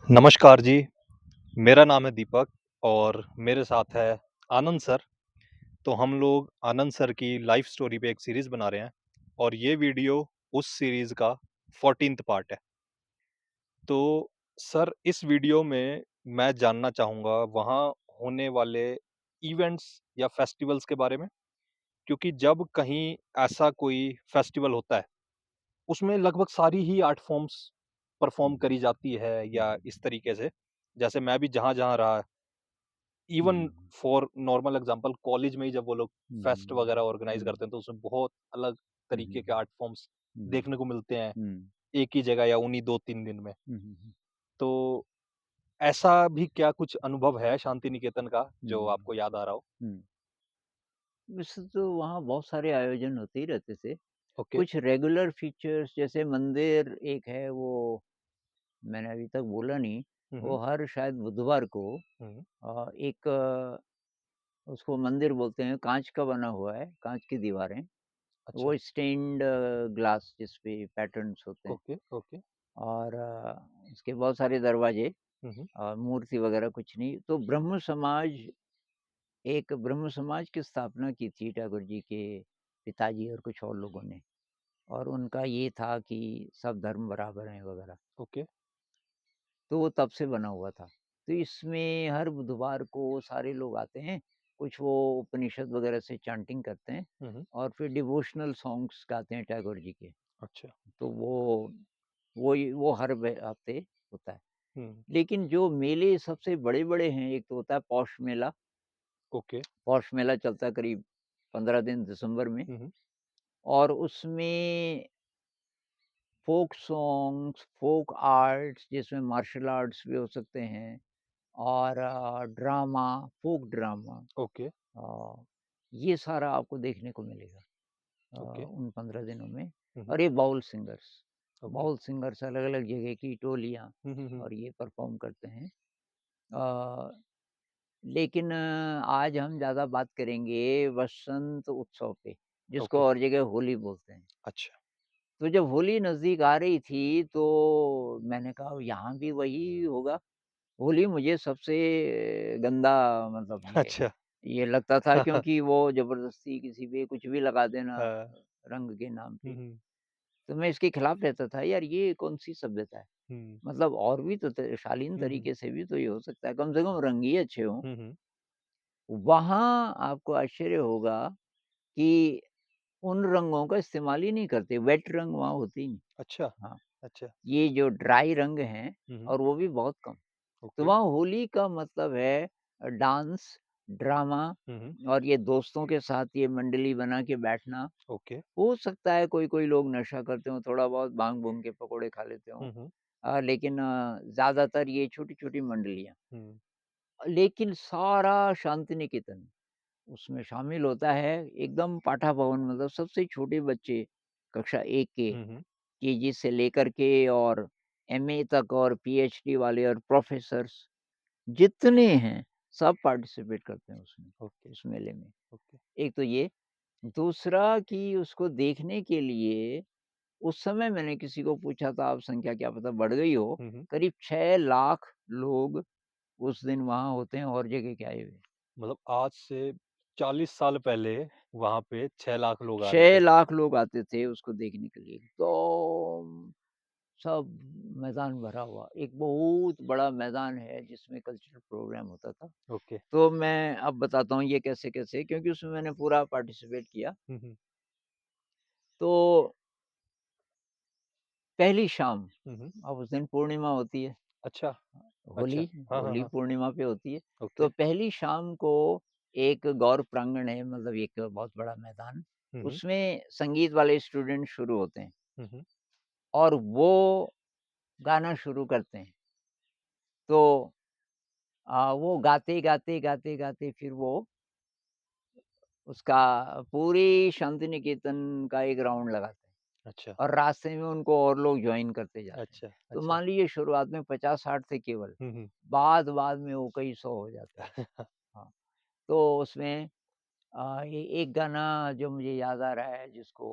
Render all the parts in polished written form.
नमस्कार जी, मेरा नाम है दीपक और मेरे साथ है आनंद सर। तो हम लोग आनंद सर की लाइफ स्टोरी पे एक सीरीज़ बना रहे हैं और ये वीडियो उस सीरीज़ का 14th पार्ट है। तो सर इस वीडियो में मैं जानना चाहूँगा वहाँ होने वाले इवेंट्स या फेस्टिवल्स के बारे में, क्योंकि जब कहीं ऐसा कोई फेस्टिवल होता है, उसमें लगभग सारी ही आर्ट फॉर्म्स परफ़ॉर्म हुँ, करी जाती है या हुँ, इस तरीके से। जैसे मैं भी जहाँ-जहाँ रहा even hmm, for normal example college में ही जब वो लोग फेस्ट हुँ, वगैरह ऑर्गेनाइज हुँ, करते हैं तो उसमें बहुत अलग हुँ, तरीके के आर्ट फॉर्म्स हुँ, देखने को मिलते हैं हुँ, एक ही जगह या उन्हीं 2-3 दिन में। हुँ, हुँ, तो ऐसा भी क्या कुछ अनुभव है शांति निकेतन का जो हुँ, आपको याद आ रहा हो? हुँ। वैसे तो वहाँ बहुत सारे आयोजन होते ही रहते थे। ओके। कुछ रेगुलर फीचर्स जैसे मंदिर एक है वो मैंने अभी तक बोला नहीं, हुँ, वो हुँ, हर शायद बुधवार को हुँ। एक उसको मंदिर बोलते हैं, काँच का बना हुआ है, काँच की दीवारें, अच्छा। वो स्टेन्ड ग्लास जिस पे पैटर्न्स होते हैं ओके, ओके। और उसके बहुत सारे दरवाजे हुँ, हुँ। मूर्ति वगैरह कुछ नहीं। तो ब्रह्म समाज की स्थापना की थी ठाकुर जी के पिताजी और कुछ और लोगों ने और उनका ये था कि सब धर्म बराबर हैं वगैरह, ओके। तो वो तब से बना हुआ था। तो इसमें हर बुधवार को सारे लोग आते हैं, कुछ वो उपनिषद वगैरह से चैंटिंग करते हैं हुँ, हुँ। और फिर डिवोशनल सॉन्ग्स गाते हैं टैगोर जी के। अच्छा। तो वो हर हफ्ते होता है। हुँ। लेकिन जो मेले सबसे बड़े-बड़े हैं, एक तो होता है पौष मेला। ओके। पौष मेला चलता है करीब 15 दिन दिसंबर में हुँ, हुँ। और उसमें फ़ोक सॉन्ग्स, फ़ोक आर्ट्स जिसमें मार्शल आर्ट्स भी हो सकते हैं और ड्रामा, फ़ोक ड्रामा ओके, अ, ये सारा आपको देखने को मिलेगा ओके। उन 15 दिनों में। हुँ, हुँ। और ये ओके। बाउल सिंगर्स अलग-अलग जगह की टोलियाँ हुँ, हुँ, हुँ। और ये परफ़ॉर्म करते हैं। अ, लेकिन आज हम ज़्यादा बात करेंगे वसंत उत्सव पे, जिसको ओके। और जगह होली बोलते हैं। अच्छा। तो जब होली नज़दीक आ रही थी, तो मैंने कहा यहाँ भी वही होगा। होली मुझे सबसे गंदा मतलब अच्छा। ये लगता था क्योंकि वो ज़बरदस्ती किसी पे कुछ भी लगा देना हाँ। रंग के नाम हुँ, पे। हुँ। तो मैं इसके खिलाफ रहता था, यार ये कौन-सी सभ्यता है? हुँ। मतलब और भी तो शालीन हुँ, हुँ। तरीके से भी तो ये हो सकता है, कम से कम रंग ही अच्छे हों। हुँ, हुँ। वहाँ आपको आश्चर्य होगा कि उन रंगों का इस्तेमाल ही नहीं करते, वेट रंग वहाँ होते ही नहीं। अच्छा, हाँ, अच्छा। ये जो ड्राई रंग हैं हुँ, हुँ। और वो भी बहुत कम। तो ओके। वहाँ होली का मतलब है डांस, ड्रामा हुँ, हुँ। और ये दोस्तों के साथ ये मंडली बना के बैठना। ओके। हो सकता है कोई-कोई लोग नशा करते हों, थोड़ा बहुत भांग-भूँग के पकौड़े खा लेते हों। हुँ, हुँ। लेकिन ज़्यादातर ये छोटी-छोटी मंडलियाँ। हुँ। लेकिन सारा शांति निकेतन उसमें शामिल होता है, एकदम पाठा भवन मतलब सबसे छोटे बच्चे कक्षा 1 के, हुँ, हुँ। केजी से लेकर के और एमए तक और पीएचडी वाले और प्रोफ़ेसर्स जितने हैं, सब पार्टिसिपेट करते हैं उसमें, ओके, उस मेले में। ओके। एक तो ये, दूसरा कि उसको देखने के लिए उस समय मैंने किसी को पूछा था, अब संख्या क्या पता बढ़ गई हो, हुँ, हुँ। करीब 6 लाख लोग उस दिन वहाँ होते हैं और जगह के आए हुए। मतलब आज से 40 साल पहले वहाँ पे 6 लाख लोग आ रहे 6 थे। लाख लोग आते थे उसको देखने के लिए। तो सब मैदान भरा हुआ, एक बहुत बड़ा मैदान है जिसमें कल्चरल प्रोग्राम होता था। ओके। तो मैं अब बताता हूँ ये कैसे-कैसे क्योंकि उसमें मैंने पूरा पार्टिसिपेट किया। हुँ, हुँ। तो पहली शाम, हुँ, हुँ। अब उस दिन पूर्णिमा होती है, अच्छा, होली अच्छा। हाँ, हाँ, होली हाँ। पूर्णिमा पे होती है। तो ओके। पहली शाम को एक गौर प्रांगण है मतलब एक बहुत बड़ा मैदान, हुँ, हुँ। उसमें संगीत वाले स्टूडेंट शुरू होते हैं हुँ, हुँ। और वो गाना शुरू करते हैं। तो वो गाते फिर वो उसका पूरी शांति निकेतन का एक राउंड लगाते हैं अच्छा, और रास्ते में उनको और लोग जॉइन करते जाते हैं। अच्छा, तो अच्छा। मान लीजिए शुरुआत में 50-60 थे केवल, हुँ, हुँ। बाद-बाद में वो कई 100 हो जाते हैं। हाँ, तो उसमें ये एक गाना जो मुझे याद आ रहा है जिसको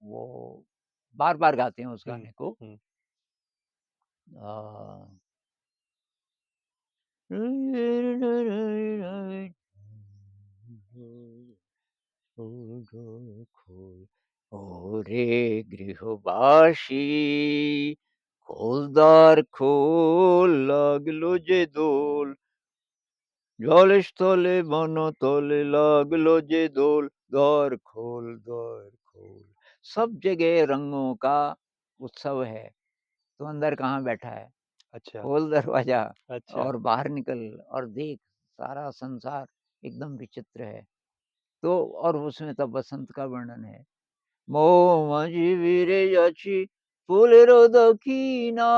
वो बार-बार गाते हैं उस हुँ, गाने को हुँ। अ ওরে গৃহবাসী, খোলদার খোল, লাগলো যে দোল, জলস্থলে বনতলে লাগলো যে দোल, द्वार खोल, द्वार खोल। सब जगह रंगों का उत्सव है, तो अंदर कहाँ बैठा है? अच्छा, खोल दरवाजा अच्छा, और बाहर निकल और देख, सारा संसार एकदम विचित्र है। तो और उसमें तब बसंत का वर्णन है। মৌমাছি ফিরে যাচ্ছি ফুলেরও দক্ষিণা,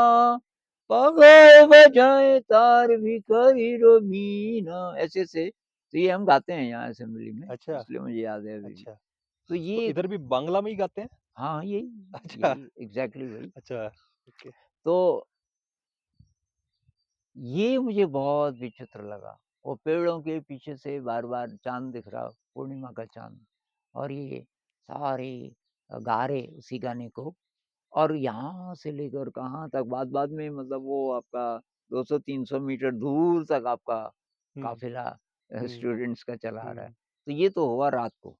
পাখায় बजाए तार भिखारीर मीना। ऐसे-ऐसे तो ये हम गाते हैं यहाँ असेंबली में, अच्छा, इसलिए मुझे याद है अभी भी। अच्छा। तो तो ये इधर भी बांग्ला में ही गाते हैं? हाँ, यही अच्छा, यही एग्ज़ैक्टली वही। अच्छा, ओके। तो ये मुझे बहुत विचित्र लगा। वो पेड़ों के पीछे से बार-बार चाँद दिख रहा, पूर्णिमा का चाँद, और ये सारे गा रहे उसी गाने को। और यहाँ से लेकर कहाँ तक बाद-बाद में, मतलब वो आपका 200-300 मीटर दूर तक आपका हुँ, काफ़िला हुँ, स्टूडेंट्स का चला आ रहा है। हुँ, तो ये तो हुआ रात को।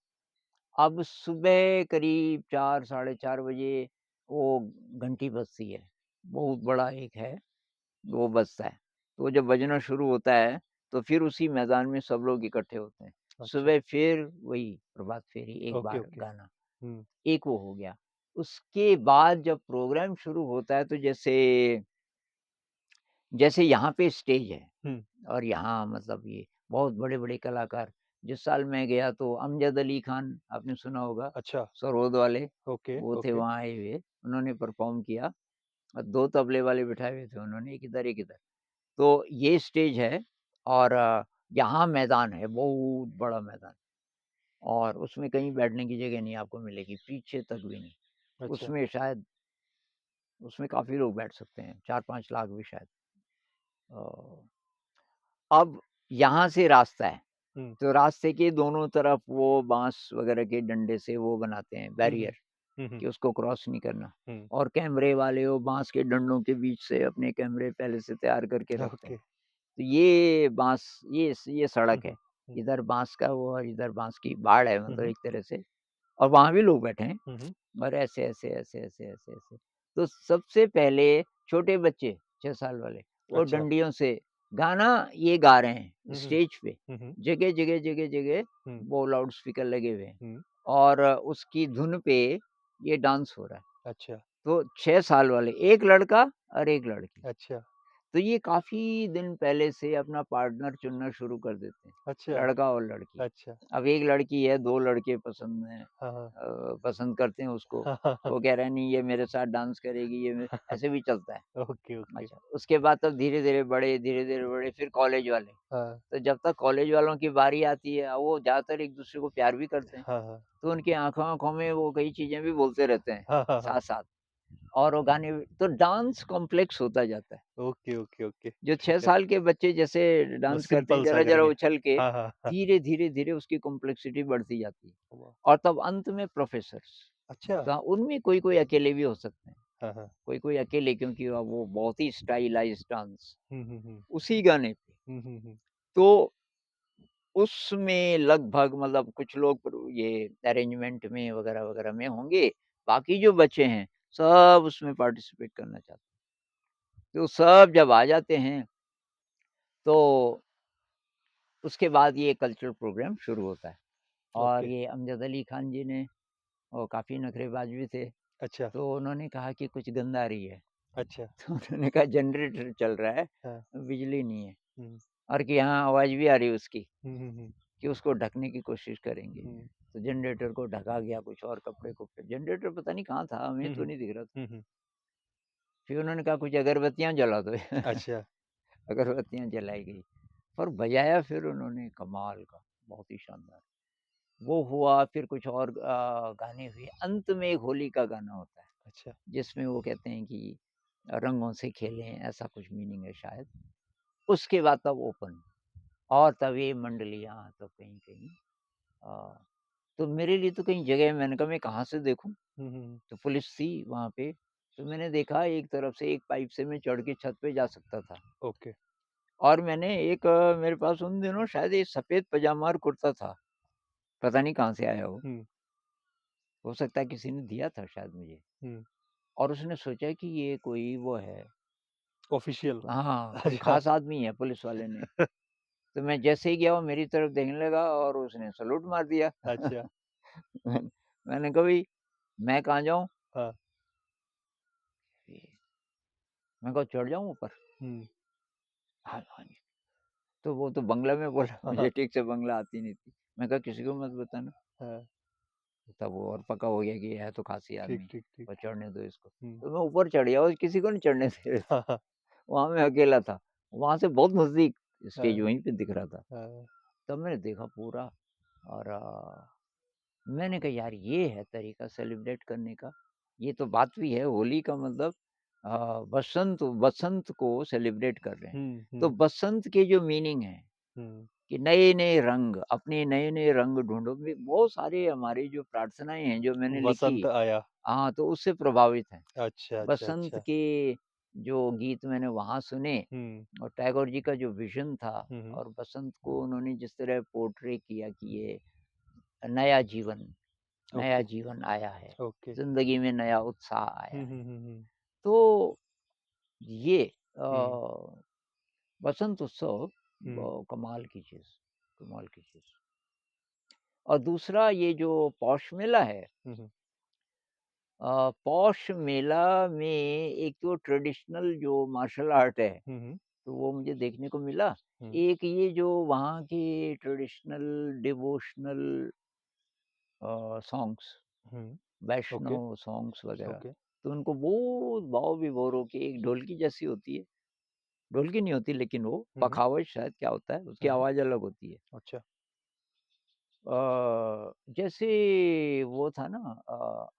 अब सुबह करीब 4 साढ़े 4 बजे वो घंटी बजती है। बहुत बड़ा एक है, वो बजता है। तो वो जब बजना शुरू होता है, तो फिर उसी मैदान में सब लोग इकट्ठे होते हैं। अच्छा, सुबह फिर वही प्रभात फेरी एक ओके, बार ओके। गाना। हुँ, एक वो हो गया। उसके बाद जब प्रोग्राम शुरू होता है, तो जैसे जैसे यहाँ पे स्टेज है हुँ, और यहाँ मतलब ये बहुत बड़े-बड़े कलाकार। जिस साल मैं गया तो अमजद अली खान आपने सुना होगा, अच्छा, सरोद वाले, ओके, वो थे ओके, वहाँ आए हुए, उन्होंने परफ़ॉर्म किया और 2 तबले वाले बिठाए हुए थे उन्होंने, एक इधर, एक इधर। तो ये स्टेज है और यहाँ मैदान है, बहुत बड़ा मैदान, और उसमें कहीं बैठने की जगह नहीं आपको मिलेगी, पीछे तक भी नहीं। अच्छा, उसमें शायद उसमें काफ़ी लोग बैठ सकते हैं, 4-5 लाख भी शायद। अ, अब यहाँ से रास्ता है, हुँ, तो रास्ते के दोनों तरफ वो बाँस वगैरह के डंडे से वो बनाते हैं हुँ, हुँ, बैरियर, हुँ, हुँ, कि उसको क्रॉस नहीं करना। हुँ, और कैमरे वाले वो बाँस के डंडों के बीच से अपने कैमरे पहले से तैयार करके रखते हैं। ओके, तो ये बाँस, ये हुँ, सड़क है, हुँ, हुँ, इधर बाँस का वो और इधर बाँस की बाड़ है, हुँ, मतलब हुँ, एक तरह से, और वहाँ भी लोग बैठे हैं। हुँ, हुँ, और ऐसे, ऐसे, ऐसे, ऐसे, ऐसे, ऐसे। तो सबसे पहले छोटे बच्चे 6 साल वाले, वो अच्छा, डंडियों से गाना ये गा रहे हैं हुँ, हुँ, स्टेज पे। हुँ, हुँ, जगह-जगह, जगह-जगह हुँ, वो लाउड स्पीकर लगे हुए हैं हुँ, और उसकी धुन पे ये डांस हो रहा है। अच्छा, तो 6 साल वाले, 1 लड़का और 1 लड़की। अच्छा, तो ये काफ़ी दिन पहले से अपना पार्टनर चुनना शुरू कर देते हैं, अच्छा, लड़का और लड़की। अच्छा, अब 1 लड़की है, 2 लड़के पसंद हैं, हाँ, हाँ, पसंद करते हैं उसको। हाँ, हाँ, हाँ, वो कह रहे हैं नहीं ये मेरे साथ डांस करेगी, ये मेरे, ऐसे भी चलता है। ओके, ओके, अच्छा, उसके बाद तब धीरे-धीरे बड़े, फिर कॉलेज वाले। हाँ, तो जब तक कॉलेज वालों की बारी आती है, वो ज़्यादातर एक-दूसरे को प्यार भी करते हैं। हाँ, हाँ, तो उनकी आँखों-आँखों में वो कई चीज़ें भी बोलते रहते हैं, हाँ, हाँ, हाँ, साथ-साथ, और वो गाने भी, तो डांस कॉम्प्लेक्स होता जाता है। ओके, ओके, ओके, जो ठीक 6 है, साल के बच्चे जैसे बस डांस करते हैं सिंपल सा ज़रा-ज़रा करेंगे, उछल के, हाँ, हाँ, हाँ, धीरे-धीरे उसकी कॉम्प्लेक्सिटी बढ़ती जाती है। वाह! और तब अंत में प्रोफ़ेसर्स, अच्छा, तो उनमें कोई-कोई अकेले भी हो सकते हैं। हाँ, हाँ, कोई-कोई अकेले, क्योंकि वो बहुत ही स्टाइलाइज़्ड डांस हुँ, हुँ, हुँ, उसी गाने पे। हुँ, हुँ, हुँ, तो उसमें लगभग, मतलब कुछ लोग ये अरेंजमेंट में वगैरह-वगैरह में होंगे, बाकी जो बच्चे हैं, सब उसमें पार्टिसिपेट करना चाहते हैं। तो सब जब आ जाते हैं, तो उसके बाद ये कल्चरल प्रोग्राम शुरू होता है। और ओके, ये अमजद अली खान जी ने, वो काफ़ी नखरेबाज़ भी थे, अच्छा, तो उन्होंने कहा कि कुछ गंध आ रही है। अच्छा, तो उन्होंने कहा जनरेटर चल रहा है, हाँ, बिजली नहीं है। हुँ, और कि हाँ, आवाज़ भी आ रही है उसकी, हुँ, हुँ, हुँ, कि उसको ढकने की कोशिश करेंगे। हुँ, तो जनरेटर को ढका गया कुछ और कपड़े को, जनरेटर पता नहीं कहाँ था, हमें हुँ, तो हुँ, नहीं दिख रहा था। हुँ, हुँ, फिर उन्होंने कहा कुछ अगरबत्तियाँ जला दो। अच्छा, अगरबत्तियाँ जलाई गई और बजाया फिर उन्होंने कमाल का, बहुत ही शानदार। वो हुआ, फिर कुछ और गाने हुए। अंत में एक होली का गाना होता है, अच्छा, जिसमें वो कहते हैं कि रंगों से खेलें, ऐसा कुछ मीनिंग है शायद। उसके बाद तब ओपन, और तब ये मंडलियाँ तो कहीं-कहीं, अ, तो मेरे लिए तो कहीं जगह, मैंने कहा मैं कहाँ से देखूँ? हुँ, हुँ, हुँ, तो पुलिस थी वहाँ पे, तो मैंने देखा एक तरफ से एक पाइप से मैं चढ़ के छत पे जा सकता था। ओके, और मैंने एक मेरे पास उन दिनों शायद एक सफ़ेद पजामा और कुर्ता था, पता नहीं कहाँ से आया वो। हुँ, हो सकता है किसी ने दिया था शायद मुझे हुँ। और उसने सोचा कि ये कोई वो है ऑफ़िशियल हाँ, कोई अच्छा, ख़ास आदमी है पुलिस वाले ने। तो मैं जैसे ही गया वो मेरी तरफ देखने लगा और उसने सैल्यूट मार दिया। अच्छा, मैंने कहा भई मैं कहाँ जाऊँ? हाँ, मैं कहा चढ़ जाऊँ ऊपर? हुँ, हाँ, हाँ जी। तो वो तो बंगला में बोला, हाँ, हाँ, मुझे ठीक से बंगला आती नहीं थी। मैं कहा किसी को मत बताना। हाँ, तब वो और पक्का हो गया कि ये है तो खासी ठीक, आदमी ठीक, ठीक। और चढ़ने दो इसको। हुँ, तो मैं ऊपर चढ़ गया और किसी को नहीं चढ़ने दे रहे थे। हाँ, हाँ, वहाँ मैं अकेला था। वहाँ से बहुत नज़दीक स्टेज हाँ, वहीं पे दिख रहा था। हाँ, तब मैंने देखा पूरा और मैंने कहा यार ये है तरीका सेलिब्रेट करने का। ये तो बात भी है होली का मतलब बसंत बसंत को सेलिब्रेट कर रहे हैं। हुँ, तो हुँ, बसंत के जो मीनिंग है हुँ, कि नए-नए रंग, अपने नए-नए रंग ढूँढो में बहुत सारे हमारी जो प्रार्थनाएँ हैं जो मैंने लिखी वसंत आया। हाँ, तो उससे प्रभावित हैं। अच्छा, अच्छा, बसंत अच्छा। के जो गीत मैंने वहाँ सुने हुँ, और टैगोर जी का जो विज़न था हुँ, हुँ, और बसंत को उन्होंने जिस तरह पोर्ट्रे किया कि ये नया जीवन नया ओके, जीवन आया है, ओके। ज़िंदगी में नया उत्साह आया हुँ, है। हुँ, हुँ, हुँ, तो ये हुँ, बसंत उत्सव हुँ, कमाल की चीज़। और दूसरा ये जो पौष मेला है हुँ, हुँ, पौष मेला में एक तो ट्रेडिशनल जो मार्शल आर्ट है, हुँ, हुँ, तो वो मुझे देखने को मिला। हुँ, एक ये जो वहाँ के ट्रेडिशनल डिवोशनल सॉन्ग्स, हुँ, ओके, वैष्णव सॉन्ग्स वगैरह, ओके। तो उनको बहुत भाव-विभोर होके एक ढोलकी जैसी होती है, ढोलकी नहीं होती लेकिन वो हुँ, हुँ, पखावज शायद क्या होता है, उसकी हुँ, हुँ, आवाज़ अलग होती है। अच्छा। जैसे वो था ना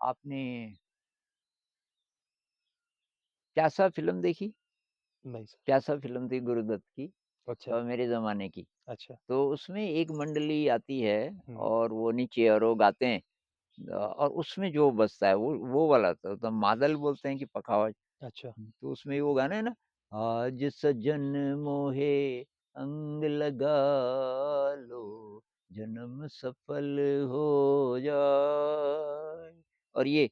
आपने प्यासा फ़िल्म देखी? नहीं सर। प्यासा फ़िल्म थी गुरुदत्त की अच्छा, मेरे ज़माने की। अच्छा। तो उसमें एक मंडली आती है हुँ, और वो नीचे और वो गाते हैं और उसमें जो बजता है वो वाला तो मादल बोलते हैं कि पखावज। अच्छा। तो उसमें वो गाना है ना, आज सजन मोहे अंग लगा लो, जन्म सफल हो जाए और ये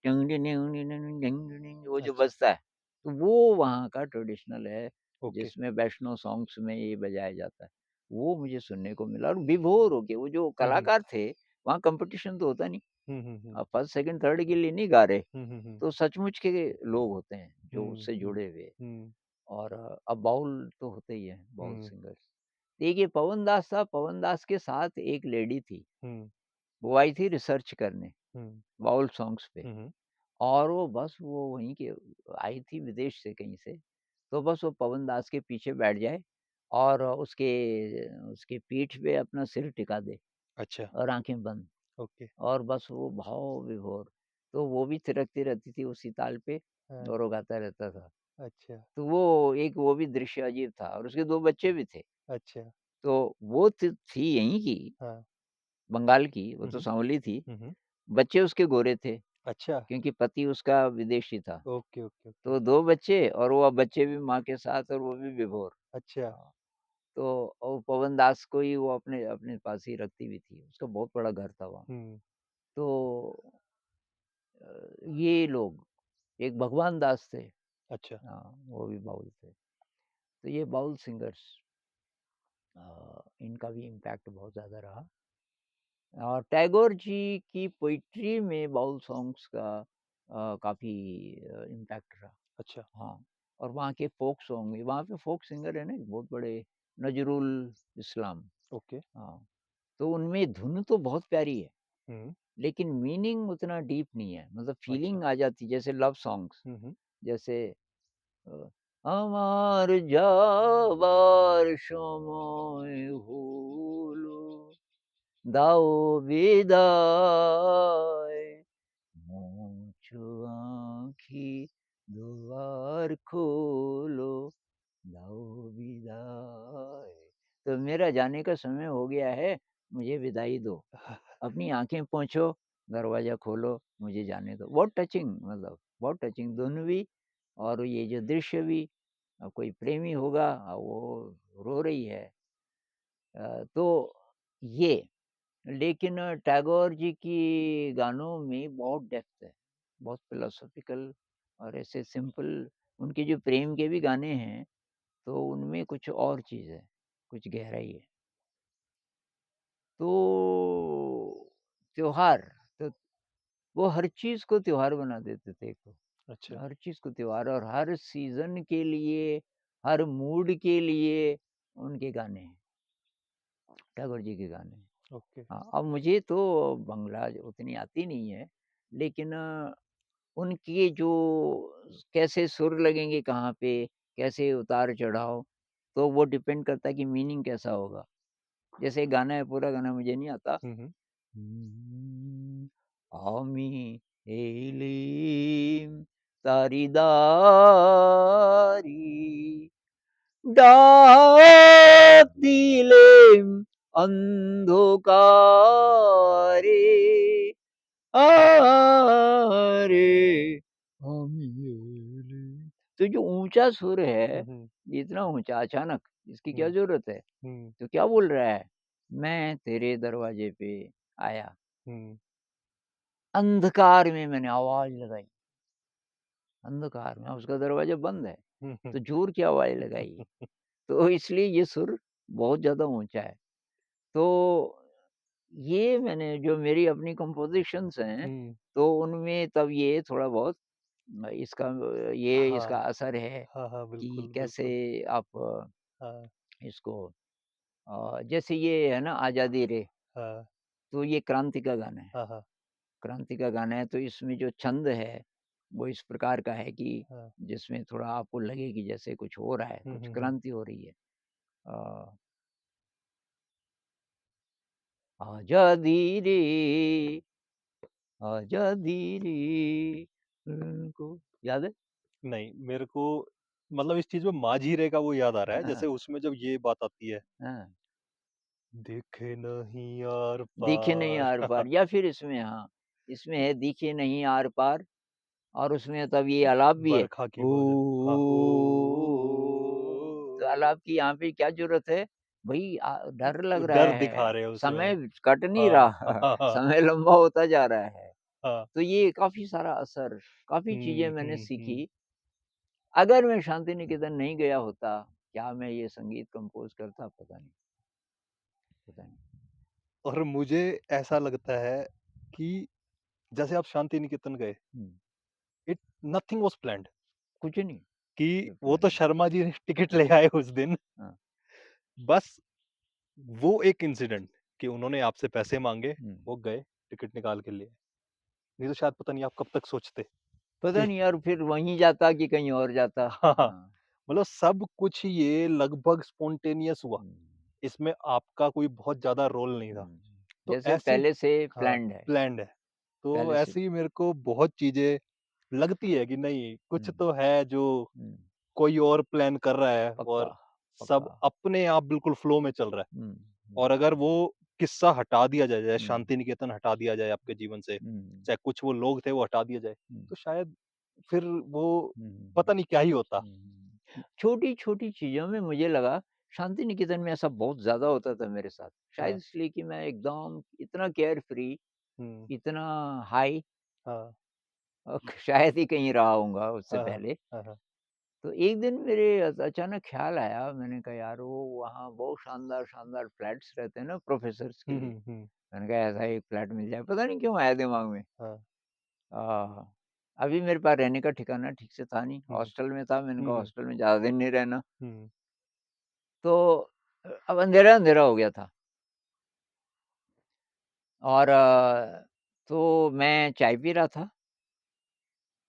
डिंग डिंग डिंग डिंग डिंग डिंग डिंग डिंग वो जो अच्छा, बजता है, तो वो वहाँ का ट्रेडिशनल है, ओके। जिसमें वैष्णव सॉन्ग्स में ये बजाया जाता है। वो मुझे सुनने को मिला और विभोर हो के वो जो हुँ, हुँ, कलाकार थे, वहाँ कॉम्पिटिशन तो होता नहीं। हुँ, हुँ, हुँ, फर्स्ट, सेकंड, थर्ड के लिए नहीं गा रहे, हुँ, हुँ, हुँ, तो सचमुच के लोग होते हैं जो हुँ, उससे हुँ, जुड़े हुए हुँ, और अब बाउल तो होते ही हैं, बाउल हुँ, सिंगर्स। एक ये पवन दास था, पवन दास के साथ एक लेडी थी, हुँ, वो आई थी रिसर्च करने, हुँ, बाउल सॉन्ग्स पे हुँ, हुँ, और वो बस वो वहीं की आई थी विदेश से कहीं से, तो बस वो पवन दास के पीछे बैठ जाए और उसके उसकी पीठ पे अपना सिर टिका दे अच्छा, और आँखें बंद ओके। और बस वो भाव-विभोर। तो वो भी थिरकती रहती थी उसी ताल पे हाँ, और वो गाता रहता था। अच्छा, तो वो भी दृश्य अजीब था और उसके 2 बच्चे भी थे। अच्छा, तो वो थी यहीं की, हाँ। बंगाल की, वो हुँ, तो हुँ, साँवली थी। हुँ, हुँ, बच्चे उसके गोरे थे, अच्छा, क्योंकि पति उसका विदेशी था। ओके, ओके, ओके, तो 2 बच्चे और वो अब बच्चे भी माँ के साथ और वो भी विभोर। अच्छा, हाँ, तो पवन दास को ही वो अपने अपने पास ही रखती भी थी। उसका बहुत बड़ा घर था वहाँ। हुँ, तो ये लोग, एक भगवान दास थे। अच्छा, हाँ, वो भी बाउल थे। तो ये बाउल सिंगर्स इनका भी इम्पैक्ट बहुत ज़्यादा रहा और टैगोर जी की पोएट्री में बाउल सॉन्ग्स का काफ़ी इम्पैक्ट रहा। अच्छा, हाँ, और वहाँ के फ़ोक सॉन्ग भी वहाँ पे फ़ोक सिंगर है ना एक बहुत बड़े नज़रुल इस्लाम। ओके, हाँ, तो उनमें धुन तो बहुत प्यारी है, हुँ, लेकिन मीनिंग उतना डीप नहीं है। मतलब अच्छा, फीलिंग आ जाती है जैसे लव सॉन्ग्स हुँ, हुँ, जैसे अ, আমার যাবার সময় হলো দাও বিদায় মুছো আঁখি দুয়ার खोलो दाओ विदाई तो मेरा जाने का समय हो गया है मुझे विदाई दो अपनी आंखें पोंछो दरवाजा खोलो मुझे जाने दो बहुत टचिंग मतलब बहुत टचिंग दोनों भी और ये जो दृश्य भी अब कोई प्रेमी होगा, वो रो रही है। तो ये लेकिन टैगोर जी की गानों में बहुत डेप्थ है, बहुत फिलोसॉफ़िकल और ऐसे सिंपल उनके जो प्रेम के भी गाने हैं, तो उनमें कुछ और चीज़ है, कुछ गहराई है। तो त्योहार, तो वो हर चीज़ को त्योहार बना देते थे एक तो, अच्छा। हर चीज़ को त्योहार और हर सीज़न के लिए, हर मूड के लिए उनके गाने हैं, टैगोर जी के गाने हैं। ओके। हाँ, अब मुझे तो बांग्ला उतनी आती नहीं है, लेकिन उनके जो कैसे सुर लगेंगे कहाँ पे, कैसे उतार-चढ़ाव, तो वो डिपेंड करता है कि मीनिंग कैसा होगा। जैसे एक गाना है, पूरा गाना मुझे नहीं आता। हुँ, हुँ। আমি এলিম তারি দারি ডাক দিলেম অন্ধকারে আরে আমি এলিম। तो जो ऊंचा सुर है, हुँ, हुँ। ये इतना ऊंचा अचानक, इसकी क्या हुँ, जरूरत है? हुँ, तो क्या बोल रहा है? मैं तेरे दरवाजे पे आया, हुँ, अंधकार में मैंने आवाज़ लगाई, अंधकार में, उसका दरवाज़ा बंद है, हुँ, हुँ। तो ज़ोर की आवाज़ लगाई। तो इसलिए ये सुर बहुत ज़्यादा ऊँचा है। तो ये मैंने जो मेरी अपनी कंपोज़िशंस हैं, हुँ, तो उनमें तब ये थोड़ा बहुत इसका ये इसका हाँ, असर है हाँ, हाँ, कि बिल्कुल, कैसे बिल्कुल। आप हाँ, इसको जैसे ये है ना आज़ादी रे, हाँ, तो ये क्रांति का गाना है। हाँ, हाँ, क्रांति का गाना है, तो इसमें जो छंद है, वो इस प्रकार का है कि हाँ। जिसमें थोड़ा आपको लगे कि जैसे कुछ हो रहा है, हुँ, कुछ हुँ, हुँ। क्रांति हो रही है। अ, आज़ादी रे, आज़ादी रे तुमको याद है? नहीं, मेरे को मतलब इस चीज़ में माँझी रे का वो याद आ रहा है, जैसे हाँ, उसमें जब ये बात आती है, हाँ। दिखे नहीं आर दिखे नहीं पार। आर-पार या फिर इसमें हाँ, इसमें है दिखे नहीं आर-पार और उसमें तब ये आलाप भी है। बरखा की ओ, वो जो हाँ, तो आलाप की यहाँ पे क्या ज़रूरत है? भई डर लग रहा डर दिखा है, रहे हैं उसमें। समय कट नहीं हाँ, रहा, हाँ, हाँ, समय लंबा होता जा रहा है। हाँ। तो ये काफ़ी सारा असर, काफ़ी चीज़ें हुँ, मैंने हुँ, हुँ। सीखी। अगर मैं शांति निकेतन नहीं गया होता, क्या मैं ये संगीत कंपोज़ करता? पता नहीं, पता नहीं। और मुझे ऐसा लगता है कि जैसे आप शांति निकेतन गए, हुँ, इट नथिंग वाज़ प्लान्ड कुछ नहीं, कि कोई वो प्लान तो नहीं। शर्मा जी ने टिकट ले आए उस दिन। हाँ, बस वो एक इंसिडेंट कि उन्होंने आपसे पैसे माँगे, हुँ। वो गए, टिकट निकाल के लिए। नहीं तो शायद पता नहीं आप कब तक सोचते पता कि नहीं यार फिर वहीं जाता कि कहीं और जाता। हाँ, हाँ, हाँ। मतलब सब कुछ ये लगभग स्पॉन्टेनियस हुआ। हुँ, इसमें आपका कोई बहुत ज़्यादा रोल नहीं था। हुँ। तो जैसे ऐसी पहले से हाँ, प्लान्ड है, प्लान्ड है। तो पहले से। ऐसे ही मेरे को बहुत चीज़ें लगती है कि नहीं, कुछ हुँ, तो है जो हुँ। कोई और प्लान कर रहा है पक्का, और सब पक्का। अपने आप बिल्कुल फ्लो में चल रहा है। हुँ, और अगर वो किस्सा हटा दिया जाए, जैसे हुँ, शांति निकेतन हटा दिया जाए आपके जीवन से, हुँ, चाहे कुछ वो लोग थे वो हटा दिया जाए, हुँ, तो शायद फिर वो हुँ, पता नहीं क्या ही होता। हुँ। छोटी-छोटी चीज़ों में मुझे लगा शांति निकेतन में ऐसा बहुत ज़्यादा होता था मेरे साथ। शायद हाँ, इसलिए कि मैं एकदम इतना केयर फ्री, हुँ, इतना हाई हाँ, शायद ही कहीं रहा होऊँगा उससे हाँ, हाँ, पहले। हाँ, हाँ। तो एक दिन मेरे अचानक ख़्याल आया, मैंने कहा यार वो वहाँ बहुत शानदार-शानदार फ्लैट्स रहते हैं ना प्रोफ़ेसर्स के हुँ, लिए। हुँ, हुँ, मैंने कहा ऐसा एक फ्लैट मिल जाए, पता नहीं क्यों आया दिमाग में। हाँ, आह! अभी मेरे पास रहने का ठिकाना ठीक से था नहीं, हुँ, हॉस्टल में था, मैंने हुँ, कहा हुँ, हॉस्टल में ज़्यादा दिन नहीं रहना। हुँ, तो अब अंधेरा-अंधेरा हो गया था और तो मैं चाय पी रहा था,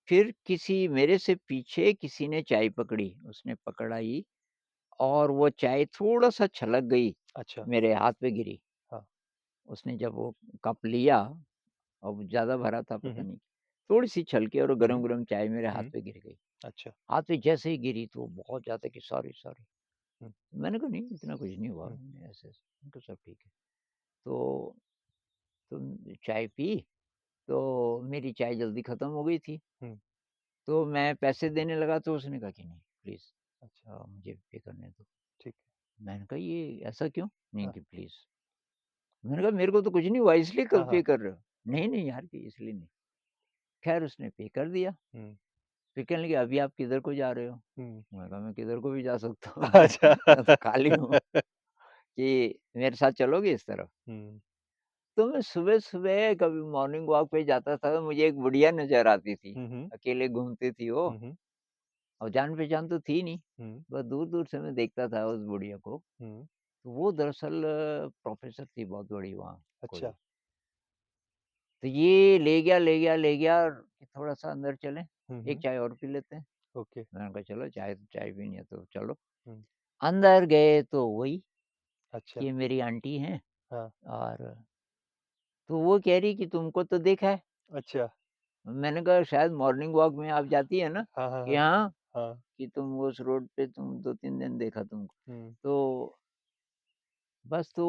फिर किसी मेरे से पीछे किसी ने चाय पकड़ी, उसने पकड़ाई और वो चाय थोड़ा-सा छलक गई, अच्छा, मेरे हाथ पे गिरी। हाँ, उसने जब वो कप लिया, अब ज़्यादा भरा था हुँ, पता हुँ, नहीं, थोड़ी-सी छलकी और हुँ, हुँ, गरम-गरम चाय मेरे हाथ हुँ, पे गिर गई। अच्छा, हाथ पे जैसे ही गिरी तो बहुत ज़्यादा कि सॉरी, सॉरी। हुँ, मैंने कहा नहीं इतना कुछ नहीं हुआ, हुँ, ऐसे-ऐसे। मैंने कहा सब ठीक है। तो चाय पी, तो मेरी चाय जल्दी खत्म हो गई थी, हुँ, तो मैं पैसे देने लगा तो उसने कहा कि नहीं प्लीज़। अच्छा, मुझे पे करने दो। ठीक मैंने कहा ये ऐसा क्यों? है। नहीं हाँ, कि प्लीज़। मैंने कहा मेरे को तो कुछ नहीं हुआ इसलिए हाँ, क्यों पे हाँ। कर रहे हो? नहीं, नहीं यार कि इसलिए नहीं। ख़ैर उसने पे कर दिया। हुँ, फिर कहने लगे अभी आप किधर को जा रहे हो? हुँ। मैंने कहा मैं किधर को भी जा सकता हूँ अच्छा। मैं तो खाली हूँ कि मेरे साथ चलोगे इस तरफ? हुँ, तो मैं सुबह-सुबह कभी मॉर्निंग वॉक पे जाता था तो मुझे एक बुढ़िया नज़र आती थी। हुँ, हुँ, अकेले घूमती थी वो हुँ, हुँ, और जान-पहचान तो थी नहीं। हुँ, बस दूर-दूर से मैं देखता था उस बुढ़िया को। हुँ। तो वो दरअसल प्रोफ़ेसर थी बहुत बड़ी वहाँ अच्छा। कोई। तो ये ले गया और कि थोड़ा-सा अंदर चलें, हुँ, एक हुँ। चाय और पी लेते हैं। ओके। मैंने कहा चलो चाय पीनी है तो चलो। हुँ। अंदर गए तो वही अच्छा। कि मेरी आंटी हैं हाँ। और तो वो कह रही कि तुमको तो देखा है। अच्छा। मैंने कहा शायद मॉर्निंग वॉक में आप जाती है ना? हाँ, हाँ, कि हाँ। हाँ, हाँ। कि तुम उस रोड पे तुम 2-3 दिन देखा तुमको। हुँ। तो बस तो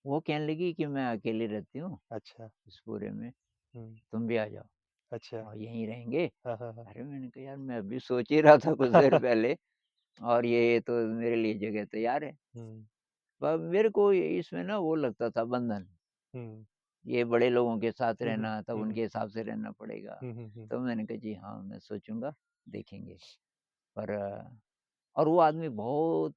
वो कहने लगी कि मैं अकेली रहती हूँ अच्छा। इस पूरे में, हुँ। तुम भी आ जाओ अच्छा। और यहीं रहेंगे। हाँ, हाँ, हाँ। अरे मैंने कहा यार मैं अभी सोच ही रहा था कुछ देर पहले और ये तो मेरे लिए जगह तैयार है। हुँ, पर मेरे को इसमें ना वो लगता था बंधन, हुँ। ये बड़े लोगों के साथ हुँ, हुँ। रहना तब हुँ, हुँ। उनके हिसाब से रहना पड़ेगा। हुँ, हुँ, हुँ। तो मैंने कहा जी हाँ, मैं सोचूँगा, देखेंगे। पर और वो आदमी बहुत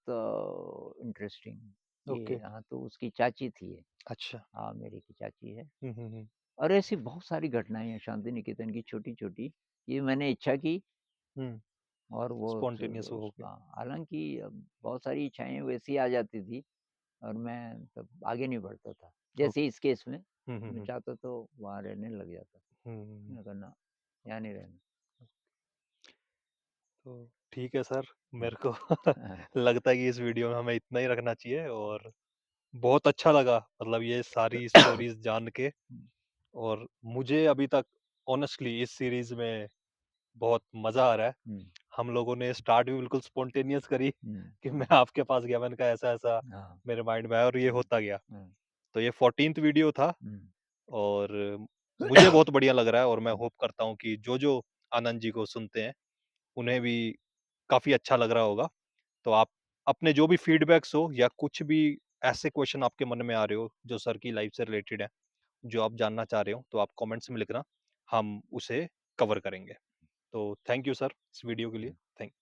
इंटरेस्टिंग ओके। ये हाँ, तो उसकी चाची थी ये। अच्छा। हाँ, मेरी की चाची है हुँ, हुँ, हुँ। और ऐसी बहुत सारी घटनाएँ हैं शांति निकेतन की छोटी-छोटी, ये मैंने इच्छा की हुँ। और वो स स्पॉन्टेनियस वो हो गया। उसका हालाँकि बहुत सारी इच्छाएँ वैसी आ जाती थी और मैं तब आगे नहीं बढ़ता था। जैसे ओके। इस केस में, हुँ, हुँ, मैं हुँ। चाहता तो वहाँ रहने लग जाता। हुँ, हुँ, हुँ। मैंने कहा ना, यहाँ नहीं रहना। तो ठीक है सर, हुँ, मेरे को हाँ, लगता है कि इस वीडियो में हमें इतना ही रखना चाहिए और बहुत अच्छा लगा मतलब ये सारी स्टोरीज़ जान के हुँ, और मुझे अभी तक ऑनेस्टली इस सीरीज़ में बहुत मज़ा आ रहा है। हुँ, हम लोगों ने स्टार्ट भी बिल्कुल स्पॉन्टेनियस करी हुँ, कि मैं आपके पास गया, मैंने कहा ऐसा-ऐसा हाँ, मेरे माइंड में आया और ये हुँ, होता गया। हुँ, तो ये 14th वीडियो था हुँ, और मुझे बहुत बढ़िया लग रहा है और मैं हुँ, होप करता हूँ कि जो-जो आनंद जी को सुनते हैं, उन्हें भी काफ़ी अच्छा लग रहा होगा। तो आप अपने जो भी फीडबैक्स हो या कुछ भी ऐसे क्वेश्चन आपके मन में आ रहे हो, जो सर की लाइफ़ से रिलेटेड है, जो आप जानना चाह रहे हो, तो आप कमेंट्स में लिखना, हम उसे कवर करेंगे। तो थैंक यू सर इस वीडियो के लिए। हुँ। थैंक